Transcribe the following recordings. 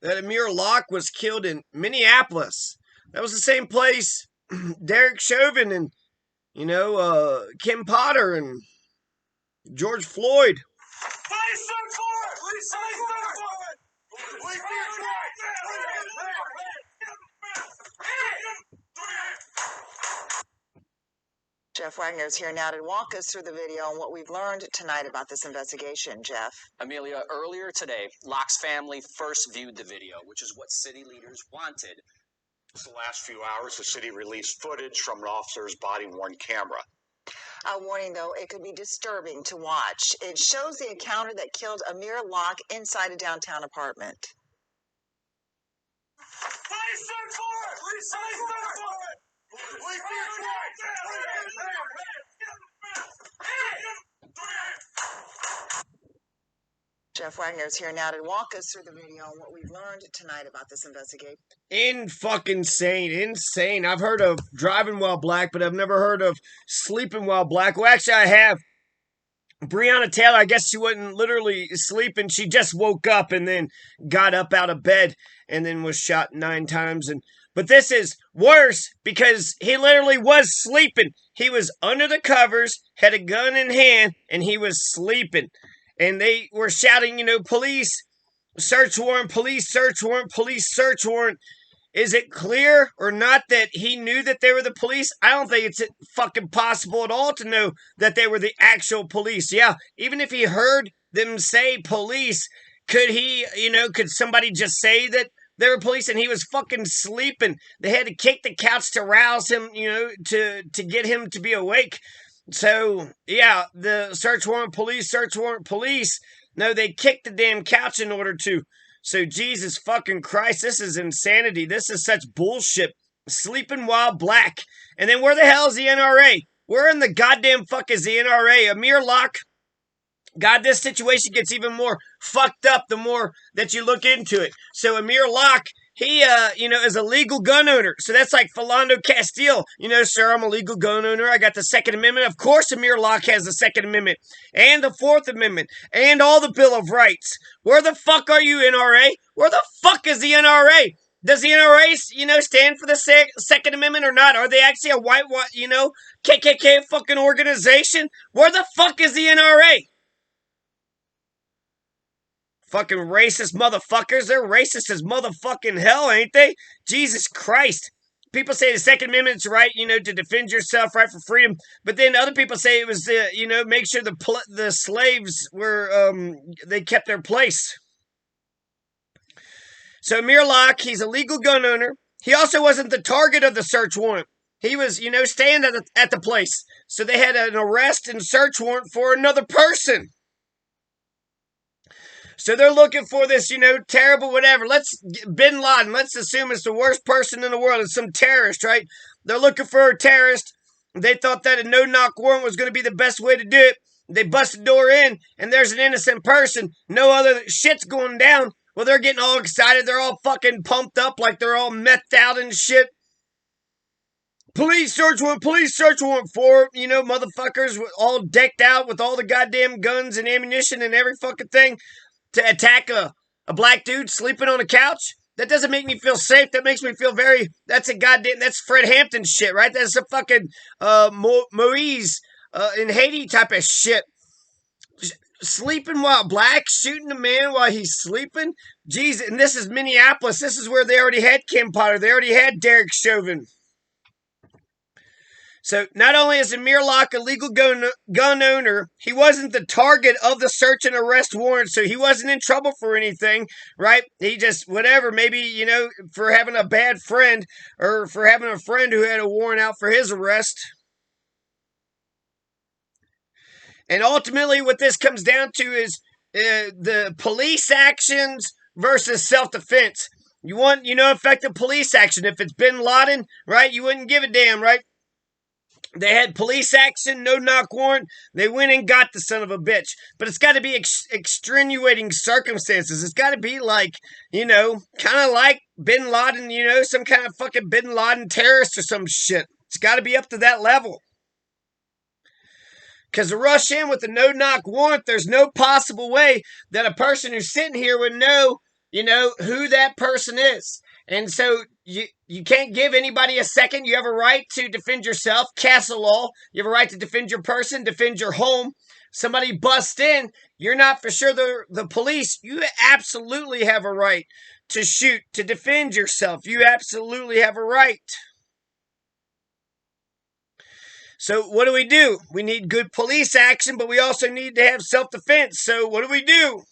that Amir Locke was killed in Minneapolis. That was the same place Derek Chauvin and, Kim Potter and George Floyd. Please search for it! Please search for it! Please search for it! Jeff Wagner is here now to walk us through the video and what we've learned tonight about this investigation. Jeff. Amelia, earlier today, Locke's family first viewed the video, which is what city leaders wanted. The last few hours, the city released footage from an officer's body-worn camera. A warning, though, it could be disturbing to watch. It shows the encounter that killed Amir Locke inside a downtown apartment. Please search for it! Please search for it! Please search for it! Jeff Wagner is here now to walk us through the video and what we've learned tonight about this investigation. Insane. I've heard of driving while black, but I've never heard of sleeping while black. Well, actually, I have. Breonna Taylor, I guess she wasn't literally sleeping. She just woke up and then got up out of bed and then was shot 9 times. But this is worse because he literally was sleeping. He was under the covers, had a gun in hand, and he was sleeping. And they were shouting, police, search warrant, police, search warrant, police, search warrant. Is it clear or not that he knew that they were the police? I don't think it's fucking possible at all to know that they were the actual police. Yeah, even if he heard them say police, could could somebody just say that they were police and he was fucking sleeping? They had to kick the couch to rouse him, to get him to be awake. So, yeah, the search warrant police. No, they kicked the damn couch in order to. So, Jesus fucking Christ, this is insanity. This is such bullshit. Sleeping while black. And then where the hell is the NRA? Where in the goddamn fuck is the NRA? Amir Locke? God, this situation gets even more fucked up the more that you look into it. So, Amir Locke, he, is a legal gun owner. So that's like Philando Castile. Sir, I'm a legal gun owner. I got the Second Amendment. Of course, Amir Locke has the Second Amendment and the Fourth Amendment and all the Bill of Rights. Where the fuck are you, NRA? Where the fuck is the NRA? Does the NRA, stand for the Second Amendment or not? Are they actually a white, KKK fucking organization? Where the fuck is the NRA? Fucking racist motherfuckers. They're racist as motherfucking hell, ain't they? Jesus Christ. People say the Second Amendment's right, to defend yourself, right for freedom. But then other people say it was, make sure the slaves were, they kept their place. So Amir Locke, he's a legal gun owner. He also wasn't the target of the search warrant. He was, staying at the place. So they had an arrest and search warrant for another person. So they're looking for this, terrible whatever. Bin Laden, let's assume it's the worst person in the world. It's some terrorist, right? They're looking for a terrorist. They thought that a no-knock warrant was going to be the best way to do it. They bust the door in, and there's an innocent person. No other shit's going down. Well, they're getting all excited. They're all fucking pumped up like they're all methed out and shit. Police search warrant for, motherfuckers all decked out with all the goddamn guns and ammunition and every fucking thing. To attack a black dude sleeping on a couch? That doesn't make me feel safe. That makes me feel that's Fred Hampton shit, right? That's a fucking Moise in Haiti type of shit. Sleeping while black, shooting a man while he's sleeping? Jeez, and this is Minneapolis. This is where they already had Kim Potter. They already had Derek Chauvin. So not only is Amir Locke a legal gun owner, he wasn't the target of the search and arrest warrant, so he wasn't in trouble for anything, right? He just, whatever, maybe, for having a bad friend or for having a friend who had a warrant out for his arrest. And ultimately what this comes down to is the police actions versus self-defense. You want, effective police action. If it's Bin Laden, right, you wouldn't give a damn, right? They had police action, no-knock warrant. They went and got the son of a bitch. But it's got to be extenuating circumstances. It's got to be like, kind of like Bin Laden, some kind of fucking Bin Laden terrorist or some shit. It's got to be up to that level. Because to rush in with a no-knock warrant, there's no possible way that a person who's sitting here would know you know, who that person is. And so you can't give anybody a second. You have a right to defend yourself. Castle law. You have a right to defend your person, defend your home. Somebody busts in, you're not for sure the police. You absolutely have a right to shoot, to defend yourself. You absolutely have a right. So what do? We need good police action, but we also need to have self-defense. So what do?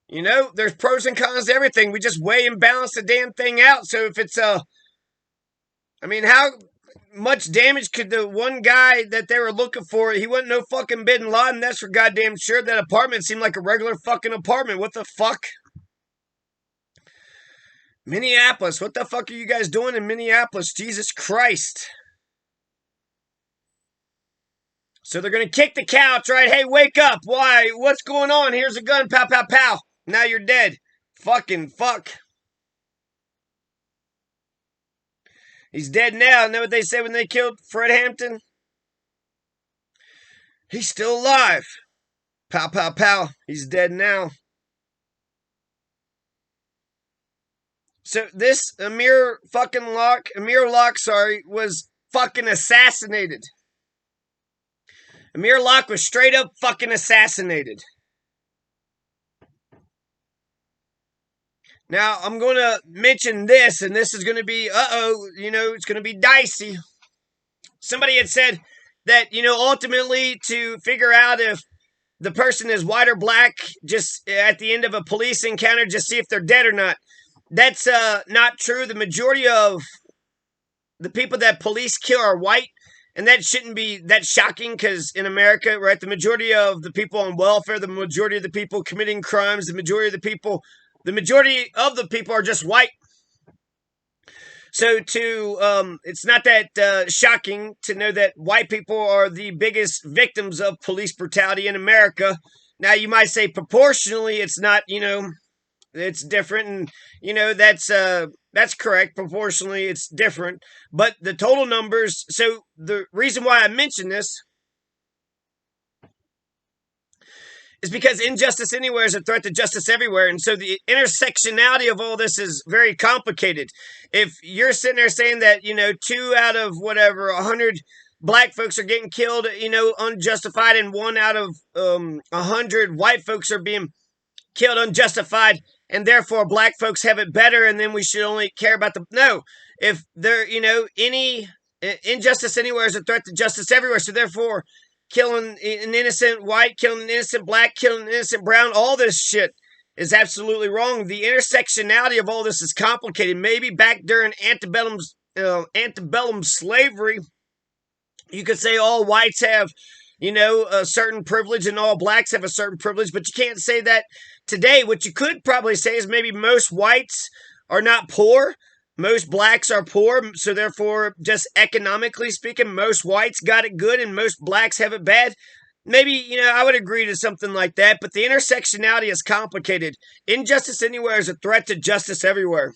You know, there's pros and cons to everything. We just weigh and balance the damn thing out. So if it's I mean, how much damage could the one guy that they were looking for? He wasn't no fucking Bin Laden. That's for goddamn sure. That apartment seemed like a regular fucking apartment. What the fuck? Minneapolis. What the fuck are you guys doing in Minneapolis? Jesus Christ. So they're gonna kick the couch, right? Hey, wake up. Why? What's going on? Here's a gun. Pow, pow, pow. Now you're dead. Fucking fuck. He's dead now. Know what they said when they killed Fred Hampton? He's still alive. Pow, pow, pow. He's dead now. So this Amir Locke, was fucking assassinated. Amir Locke was straight up fucking assassinated. Now, I'm going to mention this, and this is going to be, it's going to be dicey. Somebody had said that, ultimately to figure out if the person is white or black, just at the end of a police encounter, just see if they're dead or not. That's not true. The majority of the people that police kill are white, and that shouldn't be that shocking because in America, right, the majority of the people on welfare, the majority of the people committing crimes, the majority of the people are just white. So it's not that shocking to know that white people are the biggest victims of police brutality in America. Now you might say proportionally, it's not, it's different, and that's correct. Proportionally, it's different, but the total numbers. So the reason why I mention this is because injustice anywhere is a threat to justice everywhere. And so the intersectionality of all this is very complicated. If you're sitting there saying that, 2 out of 100 black folks are getting killed, unjustified, and 1 out of 100 white folks are being killed unjustified, and therefore black folks have it better, and then we should only care about no. If there, any injustice anywhere is a threat to justice everywhere. So therefore, killing an innocent white, killing an innocent black, killing an innocent brown, all this shit is absolutely wrong. The intersectionality of all this is complicated. Maybe back during antebellum slavery, you could say all whites have, a certain privilege and all blacks have a certain privilege, but you can't say that today. What you could probably say is maybe most whites are not poor. Most blacks are poor, so therefore, just economically speaking, most whites got it good and most blacks have it bad. Maybe, I would agree to something like that, but the intersectionality is complicated. Injustice anywhere is a threat to justice everywhere.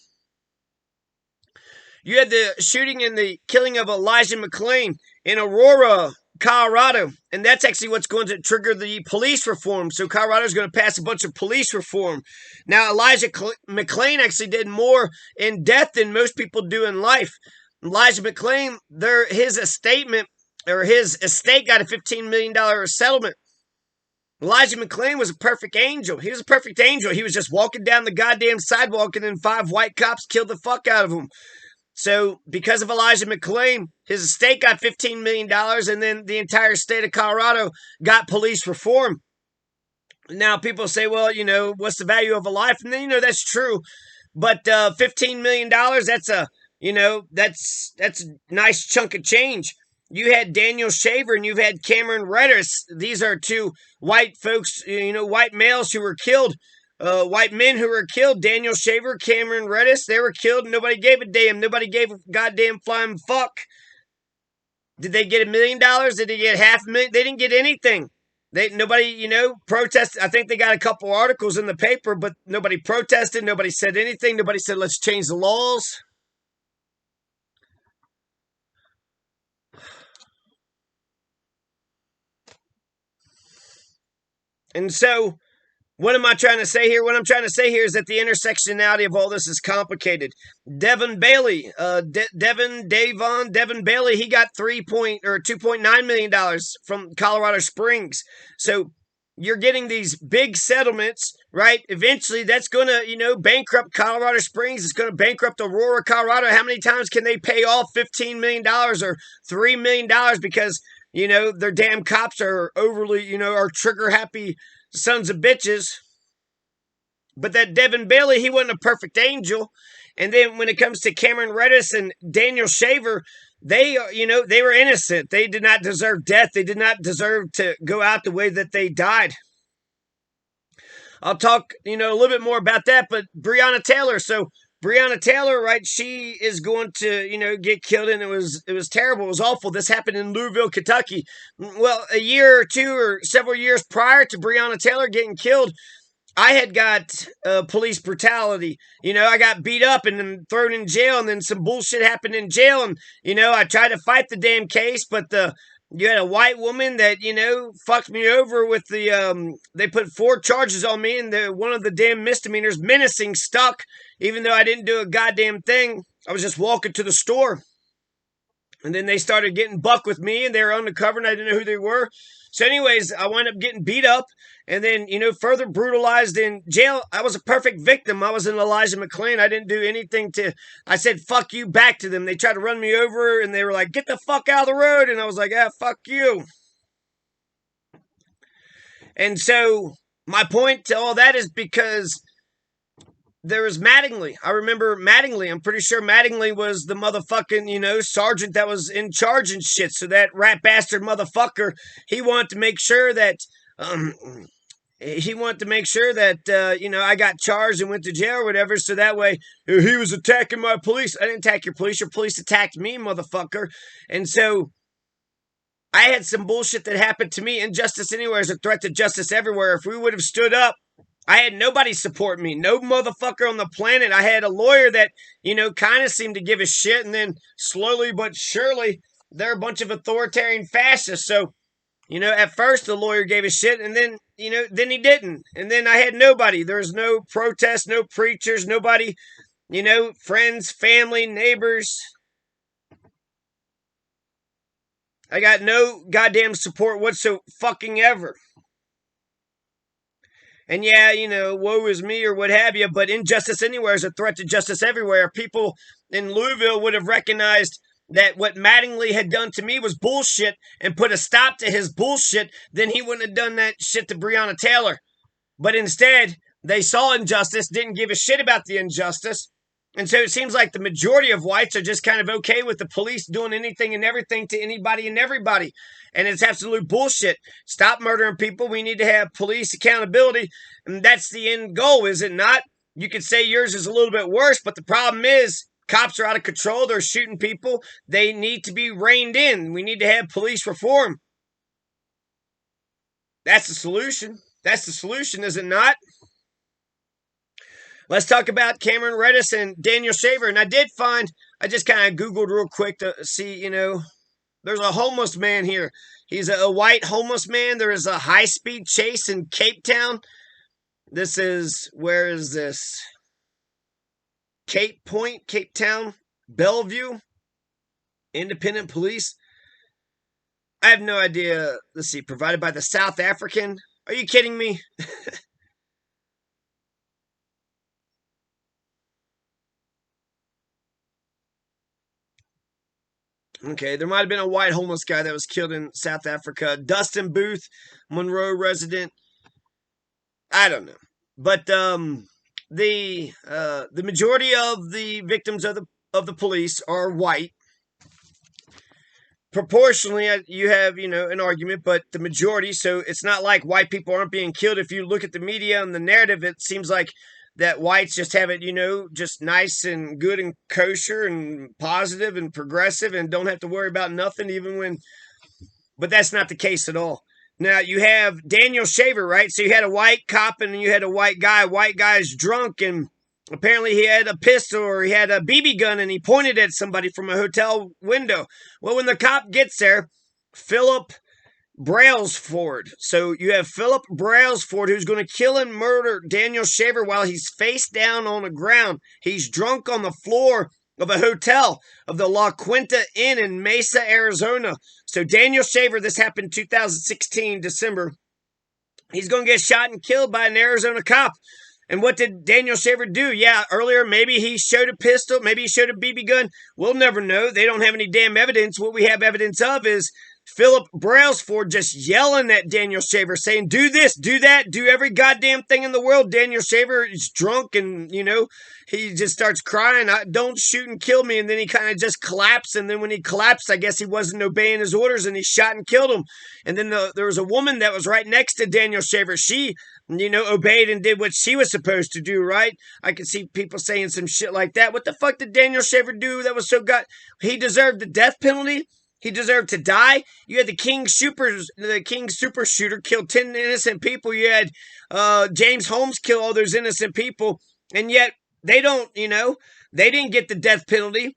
You had the shooting and the killing of Elijah McClain in Aurora, Colorado, and that's actually what's going to trigger the police reform. So Colorado is going to pass a bunch of police reform. Now, Elijah McClain actually did more in death than most people do in life. Elijah McClain, his estate got a $15 million settlement. Elijah McClain was a perfect angel. He was a perfect angel. He was just walking down the goddamn sidewalk, and then 5 white cops killed the fuck out of him. So, because of Elijah McClain, his estate got $15 million, and then the entire state of Colorado got police reform. Now, people say, well, what's the value of a life? And then, that's true. But $15 million, that's a nice chunk of change. You had Daniel Shaver and you've had Cameron Redis. These are 2 white folks, white males who were killed. White men who were killed, Daniel Shaver, Cameron Redis, they were killed. Nobody gave a damn. Nobody gave a goddamn flying fuck. Did they get $1 million? Did they get $500,000? They didn't get anything. Nobody, protested. I think they got a couple articles in the paper, but nobody protested. Nobody said anything. Nobody said, let's change the laws. And so, What am I trying to say here? What I'm trying to say here is that the intersectionality of all this is complicated. Devin Bailey, Devin Bailey, he got $2.9 million from Colorado Springs. So you're getting these big settlements, right? Eventually, that's going to, bankrupt Colorado Springs. It's going to bankrupt Aurora, Colorado. How many times can they pay off $15 million or $3 million because, their damn cops are overly, are trigger happy sons of bitches. But that Devin Bailey, he wasn't a perfect angel. And then when it comes to Cameron Redis and Daniel Shaver, they were innocent. They did not deserve death. They did not deserve to go out the way that they died. I'll talk, a little bit more about that. But Breonna Taylor, so Breonna Taylor, right? She is going to, get killed, and it was terrible. It was awful. This happened in Louisville, Kentucky. Well, a year or two or several years prior to Breonna Taylor getting killed, I had got police brutality. I got beat up and then thrown in jail, and then some bullshit happened in jail, and I tried to fight the damn case, but you had a white woman that fucked me over with the they put 4 charges on me, and one of the damn misdemeanors, menacing, stuck, even though I didn't do a goddamn thing. I was just walking to the store, and then they started getting buck with me, and they were undercover, and I didn't know who they were. So anyways, I wound up getting beat up and then, further brutalized in jail. I was a perfect victim. I was an Elijah McClain. I didn't do anything I said, fuck you back to them. They tried to run me over and they were like, get the fuck out of the road. And I was like, fuck you. And so my point to all that is because there was Mattingly. I remember Mattingly. I'm pretty sure Mattingly was the motherfucking, sergeant that was in charge and shit. So that rat bastard motherfucker, he wanted to make sure that, I got charged and went to jail or whatever. So that way, he was attacking my police. I didn't attack your police. Your police attacked me, motherfucker. And so I had some bullshit that happened to me. Injustice anywhere is a threat to justice everywhere. If we would have stood up, I had nobody support me. No motherfucker on the planet. I had a lawyer that, kind of seemed to give a shit. And then slowly but surely, they're a bunch of authoritarian fascists. So, at first the lawyer gave a shit. And then, then he didn't. And then I had nobody. There was no protests, no preachers, nobody, friends, family, neighbors. I got no goddamn support whatsoever fucking ever. And yeah, woe is me or what have you, but injustice anywhere is a threat to justice everywhere. People in Louisville would have recognized that what Mattingly had done to me was bullshit and put a stop to his bullshit. Then he wouldn't have done that shit to Breonna Taylor. But instead, they saw injustice, didn't give a shit about the injustice. And so it seems like the majority of whites are just kind of okay with the police doing anything and everything to anybody and everybody. And it's absolute bullshit. Stop murdering people. We need to have police accountability. And that's the end goal, is it not? You could say yours is a little bit worse, but the problem is cops are out of control. They're shooting people. They need to be reined in. We need to have police reform. That's the solution. That's the solution, is it not? Let's talk about Cameron Redis and Daniel Shaver. And I just kind of Googled real quick to see, there's a homeless man here. He's a white homeless man. There is a high-speed chase in Cape Town. Where is this? Cape Point, Cape Town, Bellevue, Independent Police. I have no idea. Let's see, provided by the South African. Are you kidding me? Okay, there might have been a white homeless guy that was killed in South Africa. Dustin Booth, Monroe resident. I don't know. But the majority of the victims of the police are white. Proportionally, you have, an argument, but the majority, so it's not like white people aren't being killed. If you look at the media and the narrative, it seems like that whites just have it, just nice and good and kosher and positive and progressive and don't have to worry about nothing but that's not the case at all. Now, you have Daniel Shaver, right? So you had a white cop and you had a white guy. White guy's drunk and apparently he had a pistol or he had a BB gun and he pointed at somebody from a hotel window. Well, when the cop gets there, Philip Brailsford. So you have Philip Brailsford, who's going to kill and murder Daniel Shaver while he's face down on the ground. He's drunk on the floor of a hotel of the La Quinta Inn in Mesa, Arizona. So Daniel Shaver, this happened 2016, December. He's going to get shot and killed by an Arizona cop. And what did Daniel Shaver do? Yeah, earlier, maybe he showed a pistol, maybe he showed a BB gun. We'll never know. They don't have any damn evidence. What we have evidence of is Philip Brailsford just yelling at Daniel Shaver, saying, do this, do that, do every goddamn thing in the world. Daniel Shaver is drunk and, he just starts crying, don't shoot and kill me. And then he kind of just collapsed. And then when he collapsed, I guess he wasn't obeying his orders and he shot and killed him. And then there was a woman that was right next to Daniel Shaver. She, obeyed and did what she was supposed to do, right? I could see people saying some shit like that. What the fuck did Daniel Shaver do that was so gut? He deserved the death penalty. He deserved to die. You had the King Super Shooter killed 10 innocent people. You had James Holmes kill all those innocent people. And yet they don't, they didn't get the death penalty.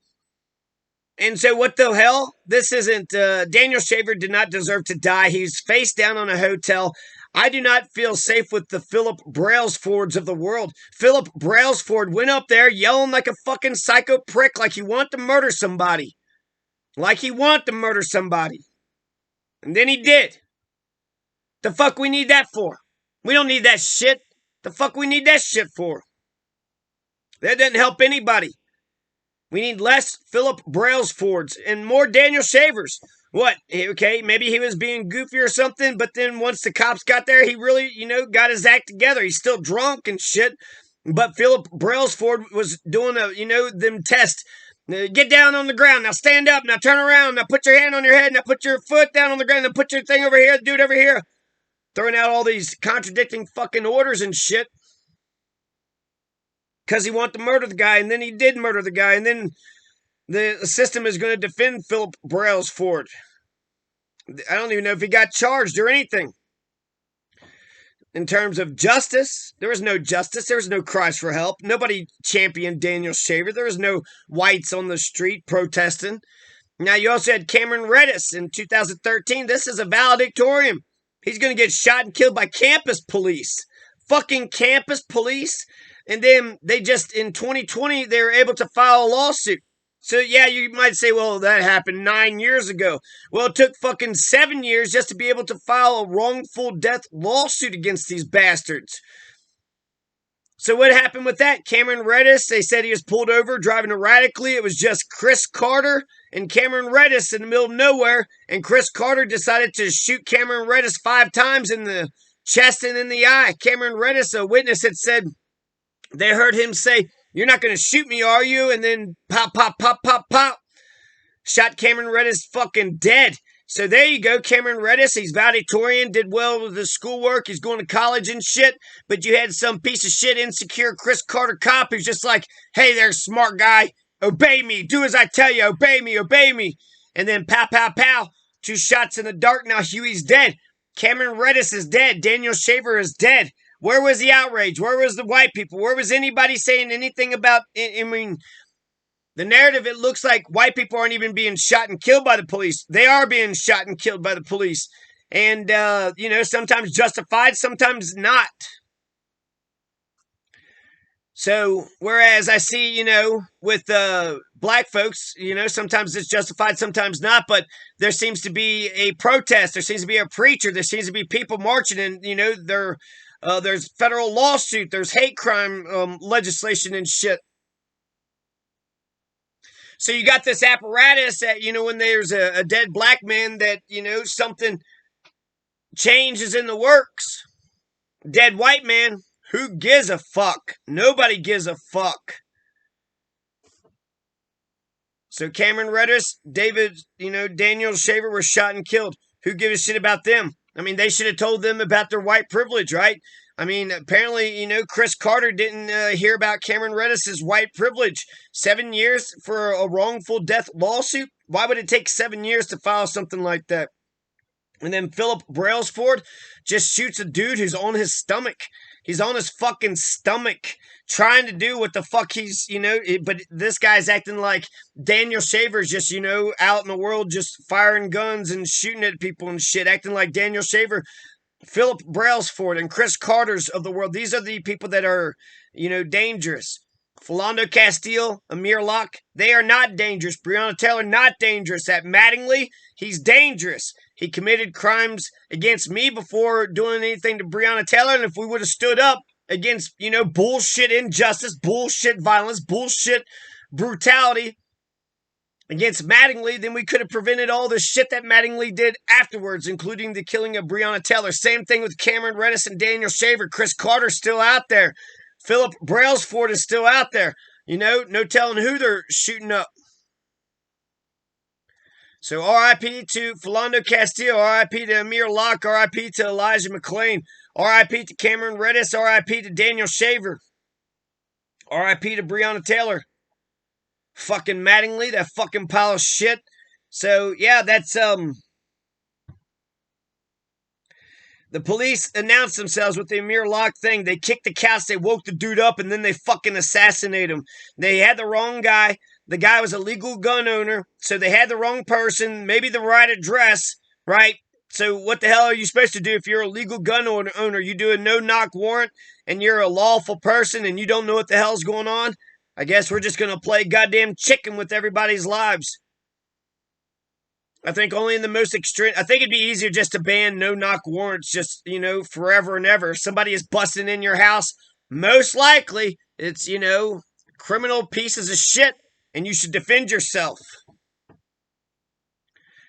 And so what the hell? This isn't, Daniel Shaver did not deserve to die. He's face down on a hotel. I do not feel safe with the Philip Brailsfords of the world. Philip Brailsford went up there yelling like a fucking psycho prick, like he wanted to murder somebody. Like he wanted to murder somebody. And then he did. The fuck we need that for? We don't need that shit. The fuck we need that shit for? That doesn't help anybody. We need less Philip Brailsfords and more Daniel Shavers. What? Okay, maybe he was being goofy or something, but then once the cops got there, he really, got his act together. He's still drunk and shit. But Philip Brailsford was doing them tests. Get down on the ground. Now stand up. Now turn around. Now put your hand on your head. Now put your foot down on the ground. Now put your thing over here. Do it over here. Throwing out all these contradicting fucking orders and shit. Because he wanted to murder the guy, and then he did murder the guy, and then the system is going to defend Philip Brailsford. I don't even know if he got charged or anything. In terms of justice, there was no justice. There was no cries for help. Nobody championed Daniel Shaver. There was no whites on the street protesting. Now, you also had Cameron Redis in 2013. This is a valedictorian. He's going to get shot and killed by campus police. Fucking campus police. And then they just, in 2020, they were able to file a lawsuit. So, yeah, you might say, well, that happened 9 years ago. Well, it took fucking 7 years just to be able to file a wrongful death lawsuit against these bastards. So what happened with that? Cameron Redis, they said he was pulled over driving erratically. It was just Chris Carter and Cameron Redis in the middle of nowhere. And Chris Carter decided to shoot Cameron Redis 5 times in the chest and in the eye. Cameron Redis, a witness, had said they heard him say, "You're not going to shoot me, are you?" And then pop, pop, pop, pop, pop. Shot Cameron Redis fucking dead. So there you go, Cameron Redis. He's valedictorian, did well with his schoolwork. He's going to college and shit. But you had some piece of shit, insecure Chris Carter cop who's just like, "Hey there, smart guy. Obey me. Do as I tell you. Obey me. Obey me." And then pow, pow, pow. 2 shots in the dark. Now Huey's dead. Cameron Redis is dead. Daniel Shaver is dead. Where was the outrage? Where was the white people? Where was anybody saying anything about, the narrative, it looks like white people aren't even being shot and killed by the police. They are being shot and killed by the police. And, sometimes justified, sometimes not. So, whereas I see, with black folks, sometimes it's justified, sometimes not, but there seems to be a protest, there seems to be a preacher, there seems to be people marching, and, there's federal lawsuit, there's hate crime legislation and shit. So you got this apparatus that, when there's a dead black man that, something change is in the works. Dead white man, who gives a fuck? Nobody gives a fuck. So Cameron Redis, Daniel Shaver were shot and killed. Who gives a shit about them? I mean, they should have told them about their white privilege, right? I mean, apparently, Chris Carter didn't hear about Cameron Redis' white privilege. 7 years for a wrongful death lawsuit? Why would it take 7 years to file something like that? And then Philip Brailsford just shoots a dude who's on his stomach. He's on his fucking stomach trying to do what the fuck he's, but this guy's acting like Daniel Shaver's just, out in the world just firing guns and shooting at people and shit, acting like Daniel Shaver, Philip Brailsford, and Chris Carter's of the world. These are the people that are, dangerous. Philando Castile, Amir Locke, they are not dangerous. Breonna Taylor, not dangerous. At Mattingly, he's dangerous. He committed crimes against me before doing anything to Breonna Taylor, and if we would have stood up against, bullshit injustice, bullshit violence, bullshit brutality against Mattingly, then we could have prevented all the shit that Mattingly did afterwards, including the killing of Breonna Taylor. Same thing with Cameron Reddish and Daniel Shaver. Chris Carter's still out there. Philip Brailsford is still out there. No telling who they're shooting up. So R.I.P. to Philando Castile, R.I.P. to Amir Locke, R.I.P. to Elijah McClain, R.I.P. to Cameron Reddish, R.I.P. to Daniel Shaver, R.I.P. to Breonna Taylor. Fucking Mattingly, that fucking pile of shit. So, yeah, that's, the police announced themselves with the Amir Locke thing. They kicked the couch, they woke the dude up, and then they fucking assassinated him. They had the wrong guy. The guy was a legal gun owner, so they had the wrong person, maybe the right address, right? So what the hell are you supposed to do if you're a legal gun owner? You do a no-knock warrant, and you're a lawful person, and you don't know what the hell's going on? I guess we're just going to play goddamn chicken with everybody's lives. I think only in the most extreme. I think it'd be easier just to ban no-knock warrants, just, forever and ever. If somebody is busting in your house, most likely it's, criminal pieces of shit, and you should defend yourself.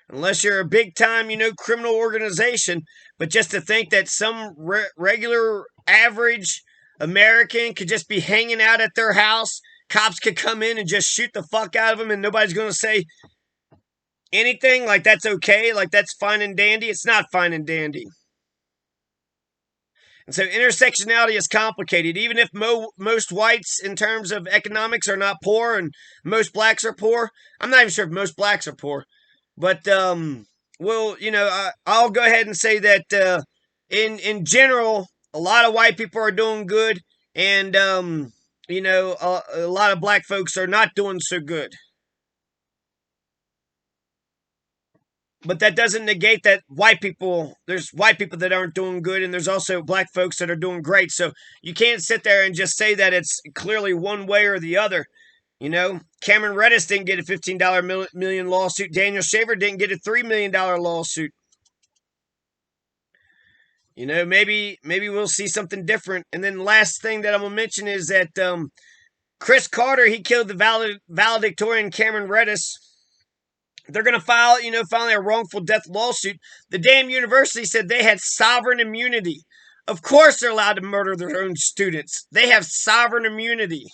Unless you're a big-time, criminal organization. But just to think that some regular, average American could just be hanging out at their house, cops could come in and just shoot the fuck out of them, and nobody's going to say anything, like that's okay, like that's fine and dandy. It's not fine and dandy. And so intersectionality is complicated. Even if most whites in terms of economics are not poor and most blacks are poor, I'm not even sure if most blacks are poor. But, I'll go ahead and say that in general, a lot of white people are doing good, and, a lot of black folks are not doing so good. But that doesn't negate that there's white people that aren't doing good, and there's also black folks that are doing great. So you can't sit there and just say that it's clearly one way or the other. Cameron Reddish didn't get a $15 million lawsuit. Daniel Shaver didn't get a $3 million lawsuit. Maybe we'll see something different. And then the last thing that I'm going to mention is that Chris Carter, he killed the valedictorian Cameron Reddish. They're going to file, finally a wrongful death lawsuit. The damn university said they had sovereign immunity. Of course they're allowed to murder their own students. They have sovereign immunity,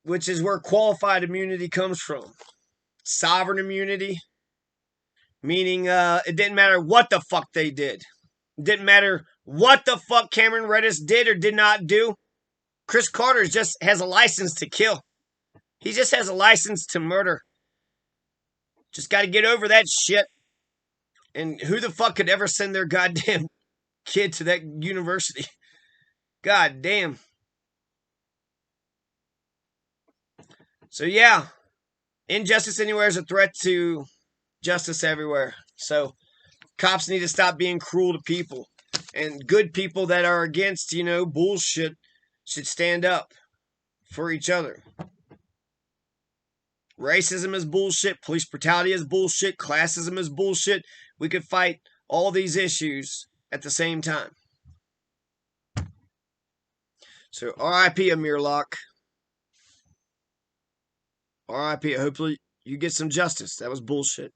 which is where qualified immunity comes from. Sovereign immunity, meaning it didn't matter what the fuck they did. It didn't matter what the fuck Cameron Reddish did or did not do. Chris Carter just has a license to kill. He just has a license to murder. Just got to get over that shit. And who the fuck could ever send their goddamn kid to that university? God damn. So yeah, injustice anywhere is a threat to justice everywhere. So cops need to stop being cruel to people. And good people that are against, bullshit should stand up for each other. Racism is bullshit. Police brutality is bullshit. Classism is bullshit. We could fight all these issues at the same time. So R.I.P. Amir Locke. R.I.P. Hopefully you get some justice. That was bullshit.